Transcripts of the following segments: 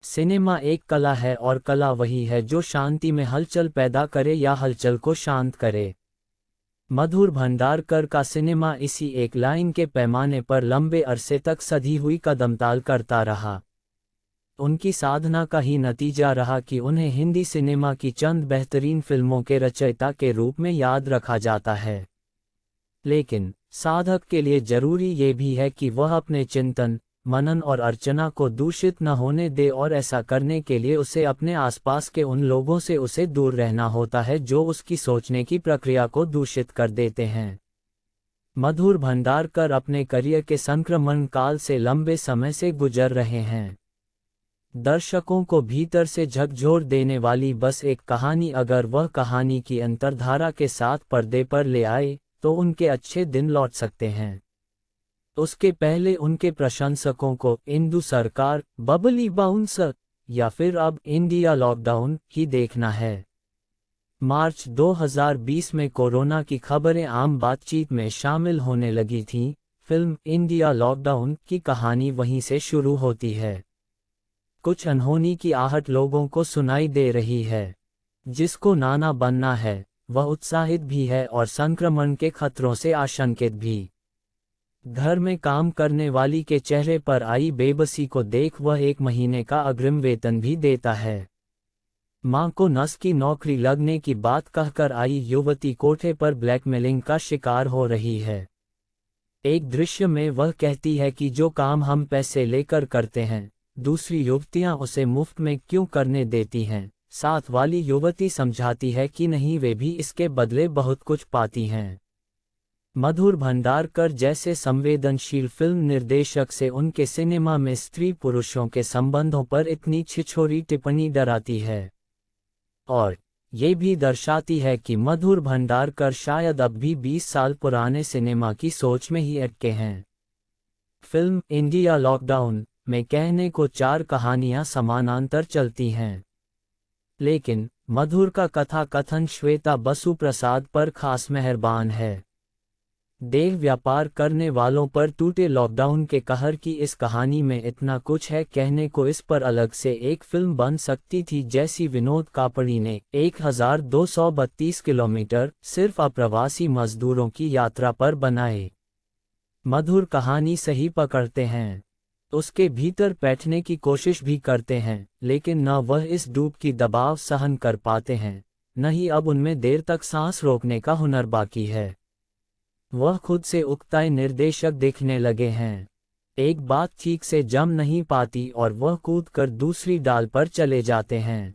Cinema एक कला है और कला वही है जो शांति में हलचल पैदा करे या हलचल को शांत करे। मधुर भंडारकर का सिनेमा इसी एक लाइन के पैमाने पर लंबे अरसे तक सधी हुई कदमताल करता रहा। उनकी साधना का ही नतीजा रहा कि उन्हें हिंदी सिनेमा की चंद बेहतरीन फिल्मों के रचयिता के रूप में याद रखा जाता है। लेकिन साधक के लिए जरूरी ये भी है कि वह अपने चिंतन, मनन और अर्चना को दूषित न होने दे, और ऐसा करने के लिए उसे अपने आसपास के उन लोगों से उसे दूर रहना होता है जो उसकी सोचने की प्रक्रिया को दूषित कर देते हैं। मधुर भंडारकर अपने करियर के संक्रमण काल से लंबे समय से गुजर रहे हैं। दर्शकों को भीतर से झकझोर देने वाली बस एक कहानी, अगर वह कहानी की अंतर्धारा के साथ पर्दे पर ले आए तो उनके अच्छे दिन लौट सकते हैं। उसके पहले उनके प्रशंसकों को इंदु सरकार, बबली बाउंसर या फिर अब इंडिया लॉकडाउन ही देखना है। मार्च 2020 में कोरोना की खबरें आम बातचीत में शामिल होने लगी थीं। फिल्म इंडिया लॉकडाउन की कहानी वहीं से शुरू होती है। कुछ अनहोनी की आहट लोगों को सुनाई दे रही है। जिसको नाना बनना है वह उत्साहित भी है और संक्रमण के खतरों से आशंकित भी। घर में काम करने वाली के चेहरे पर आई बेबसी को देख वह 1 महीने का अग्रिम वेतन भी देता है। मां को नस की नौकरी लगने की बात कहकर आई युवती कोठे पर ब्लैकमेलिंग का शिकार हो रही है। एक दृश्य में वह कहती है कि जो काम हम पैसे लेकर करते हैं, दूसरी युवतियां उसे मुफ्त में क्यों करने देती हैं। साथ वाली युवती समझाती है कि नहीं, वे भी इसके बदले बहुत कुछ पाती हैं। मधुर भंडारकर जैसे संवेदनशील फिल्म निर्देशक से उनके सिनेमा में स्त्री पुरुषों के संबंधों पर इतनी छिछोरी टिप्पणी डराती है, और ये भी दर्शाती है कि मधुर भंडारकर शायद अब भी 20 साल पुराने सिनेमा की सोच में ही अटके हैं। फिल्म इंडिया लॉकडाउन में कहने को 4 कहानियां समानांतर चलती हैं, लेकिन मधुर का कथा कथन श्वेता बसु प्रसाद पर खास मेहरबान है। देह व्यापार करने वालों पर टूटे लॉकडाउन के कहर की इस कहानी में इतना कुछ है कहने को, इस पर अलग से एक फिल्म बन सकती थी जैसी विनोद कापड़ी ने 1232 किलोमीटर सिर्फ अप्रवासी मजदूरों की यात्रा पर बनाए। मधुर कहानी सही पकड़ते हैं, उसके भीतर बैठने की कोशिश भी करते हैं, लेकिन न वह इस डूब की दबाव सहन कर पाते हैं, न ही अब उनमें देर तक सांस रोकने का हुनर बाकी है। वह खुद से उकताए निर्देशक दिखने लगे हैं। एक बात ठीक से जम नहीं पाती और वह कूदकर दूसरी डाल पर चले जाते हैं।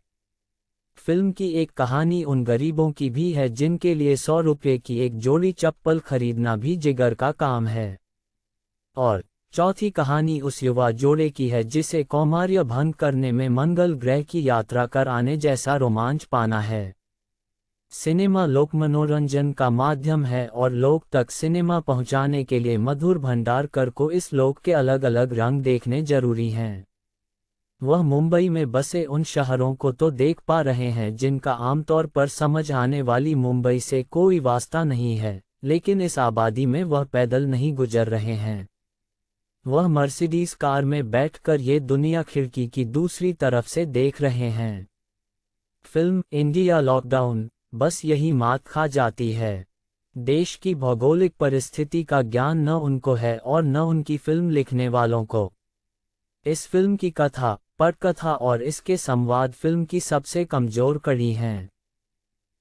फिल्म की एक कहानी उन गरीबों की भी है जिनके लिए 100 रुपये की एक जोड़ी चप्पल खरीदना भी जिगर का काम है। और चौथी कहानी उस युवा जोड़े की है जिसे कौमार्य भंग करने में मंगल ग्रह की यात्रा कर आने जैसा रोमांच पाना है। सिनेमा लोक मनोरंजन का माध्यम है और लोक तक सिनेमा पहुंचाने के लिए मधुर भंडारकर को इस लोक के अलग अलग रंग देखने जरूरी हैं। वह मुंबई में बसे उन शहरों को तो देख पा रहे हैं जिनका आमतौर पर समझ आने वाली मुंबई से कोई वास्ता नहीं है, लेकिन इस आबादी में वह पैदल नहीं गुजर रहे हैं। वह मर्सिडीज कार में बैठकर ये दुनिया खिड़की की दूसरी तरफ से देख रहे हैं। फिल्म इंडिया लॉकडाउन बस यही मात खा जाती है। देश की भौगोलिक परिस्थिति का ज्ञान न उनको है और न उनकी फिल्म लिखने वालों को। इस फिल्म की कथा, पटकथा और इसके संवाद फिल्म की सबसे कमजोर कड़ी हैं।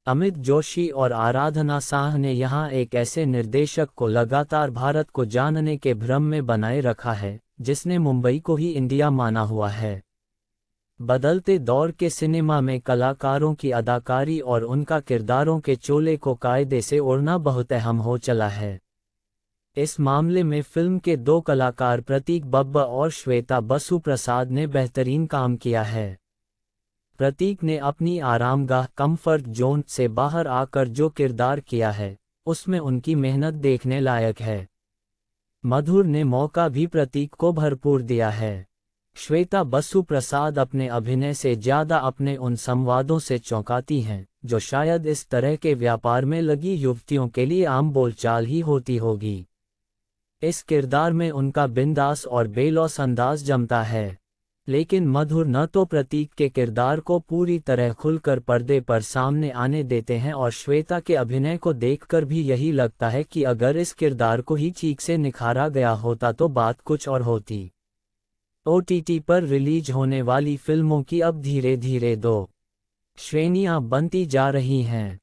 अमित जोशी और आराधना साह ने यहाँ एक ऐसे निर्देशक को लगातार भारत को जानने के भ्रम में बनाए रखा है जिसने मुंबई को ही इंडिया माना हुआ है। बदलते दौर के सिनेमा में कलाकारों की अदाकारी और उनका किरदारों के चोले को कायदे से ओढ़ना बहुत अहम हो चला है। इस मामले में फिल्म के 2 कलाकार प्रतीक बब्बर और श्वेता बसु प्रसाद ने बेहतरीन काम किया है। प्रतीक ने अपनी आरामगाह कंफर्ट जोन से बाहर आकर जो किरदार किया है उसमें उनकी मेहनत देखने लायक है। मधुर ने मौका भी प्रतीक को भरपूर दिया है। श्वेता बसु प्रसाद अपने अभिनय से ज्यादा अपने उन संवादों से चौंकाती हैं जो शायद इस तरह के व्यापार में लगी युवतियों के लिए आम बोलचाल ही होती होगी। इस किरदार में उनका बिंदास और बेलौस अंदाज जमता है। लेकिन मधुर न तो प्रतीक के किरदार को पूरी तरह खुलकर पर्दे पर सामने आने देते हैं और श्वेता के अभिनय को देखकर भी यही लगता है कि अगर इस किरदार को ही ठीक से निखारा गया होता तो बात कुछ और होती। OTT पर रिलीज होने वाली फिल्मों की अब धीरे धीरे दो श्रेणियां बनती जा रही हैं।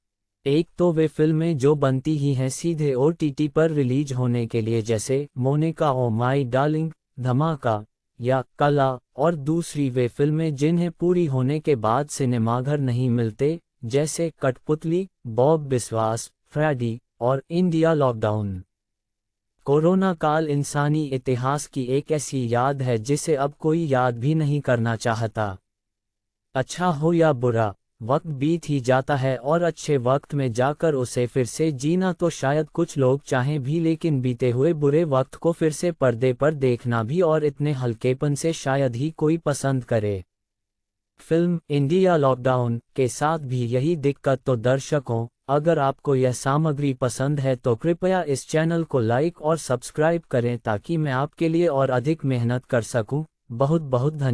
एक तो वे फिल्में जो बनती ही हैं सीधे OTT पर रिलीज होने के लिए, जैसे मोनिका ओ माई डार्लिंग, धमाका या कला, और दूसरी वे फिल्में जिन्हें पूरी होने के बाद सिनेमाघर नहीं मिलते, जैसे कठपुतली, बॉब बिस्वास, फ्रेडी और इंडिया लॉकडाउन। कोरोना काल इंसानी इतिहास की एक ऐसी याद है जिसे अब कोई याद भी नहीं करना चाहता। अच्छा हो या बुरा, वक्त बीत ही जाता है और अच्छे वक्त में जाकर उसे फिर से जीना तो शायद कुछ लोग चाहें भी, लेकिन बीते हुए बुरे वक्त को फिर से पर्दे पर देखना भी और इतने हल्केपन से शायद ही कोई पसंद करे। फिल्म इंडिया लॉकडाउन के साथ भी यही दिक्कत। तो दर्शकों, अगर आपको यह सामग्री पसंद है तो कृपया इस चैनल को लाइक और सब्सक्राइब करें ताकि मैं आपके लिए और अधिक मेहनत कर सकूं। बहुत बहुत धन्यवाद।